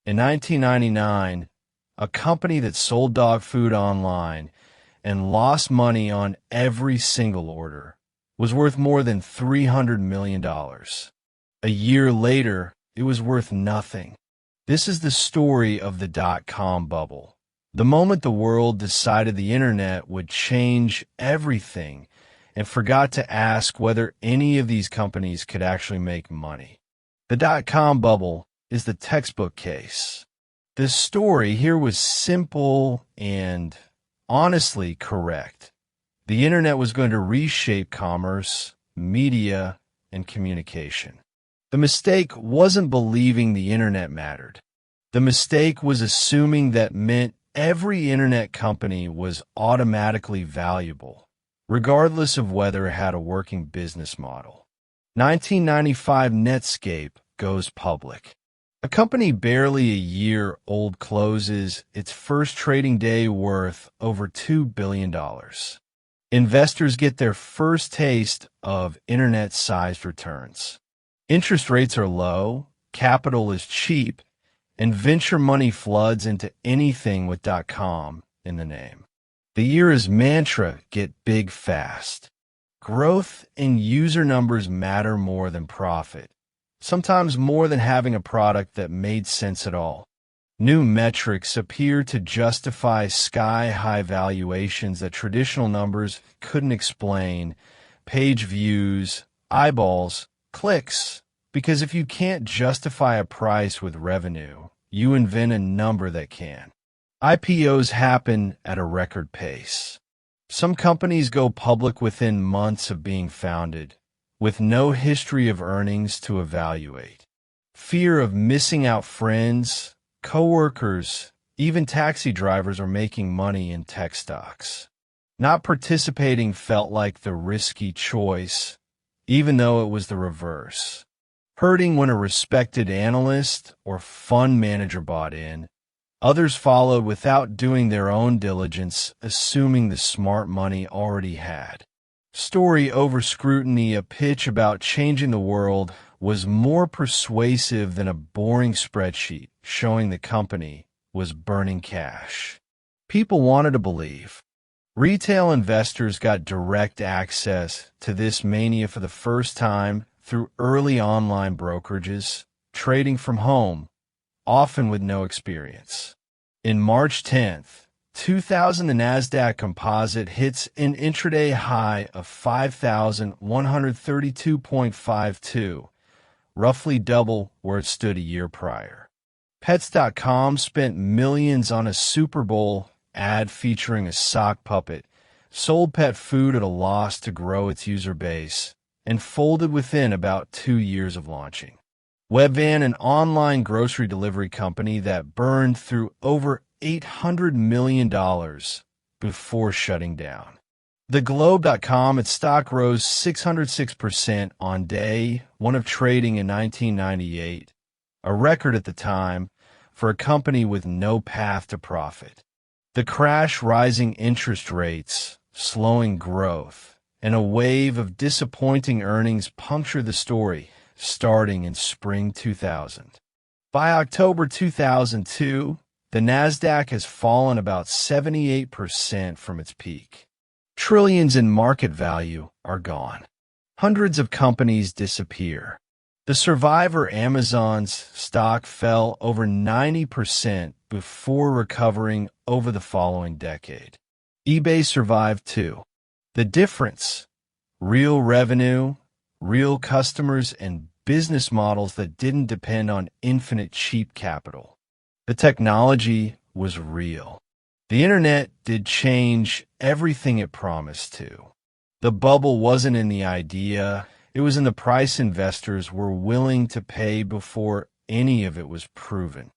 In 1999, a company that sold dog food online and lost money on every single order was worth more than $300 million. A year later, it was worth nothing. This is the story of the dot-com bubble. The moment the world decided the internet would change everything and forgot to ask whether any of these companies could actually make money. The dot-com bubble is the textbook case. The story here was simple and honestly correct. The internet was going to reshape commerce, media, and communication. The mistake wasn't believing the internet mattered. The mistake was assuming that meant every internet company was automatically valuable, regardless of whether it had a working business model. 1995 Netscape goes public. A company barely a year old closes its first trading day worth over $2 billion. Investors get their first taste of internet-sized returns. Interest rates are low, capital is cheap, and venture money floods into anything with .com in the name. The year's mantra, get big fast. Growth and user numbers matter more than profit, sometimes more than having a product that made sense at all. New metrics appear to justify sky-high valuations that traditional numbers couldn't explain: page views, eyeballs, clicks. Because if you can't justify a price with revenue, you invent a number that can. IPOs happen at a record pace. Some companies go public within months of being founded, with no history of earnings to evaluate. Fear of missing out friends, coworkers, even taxi drivers are making money in tech stocks. Not participating felt like the risky choice, even though it was the reverse. Hurting when a respected analyst or fund manager bought in. Others followed without doing their own diligence, assuming the smart money already had. Story over scrutiny, a pitch about changing the world, was more persuasive than a boring spreadsheet showing the company was burning cash. People wanted to believe. Retail investors got direct access to this mania for the first time through early online brokerages, trading from home, often with no experience. In March 10th, 2000, the Nasdaq Composite hits an intraday high of 5,132.52, roughly double where it stood a year prior. Pets.com spent millions on a Super Bowl ad featuring a sock puppet, sold pet food at a loss to grow its user base, and folded within about 2 years of launching. Webvan, an online grocery delivery company that burned through over $800 million before shutting down. TheGlobe.com, its stock rose 606% on day one of trading in 1998, a record at the time for a company with no path to profit. The crash, rising interest rates, slowing growth, and a wave of disappointing earnings punctured the story, starting in spring 2000. By October 2002, the Nasdaq has fallen about 78% from its peak. Trillions in market value are gone. Hundreds of companies disappear. The survivor, Amazon's stock, fell over 90% before recovering over the following decade. eBay survived too. The difference: real revenue, real customers, and business models that didn't depend on infinite cheap capital. The technology was real. The internet did change everything it promised to. The bubble wasn't in the idea, it was in the price investors were willing to pay before any of it was proven.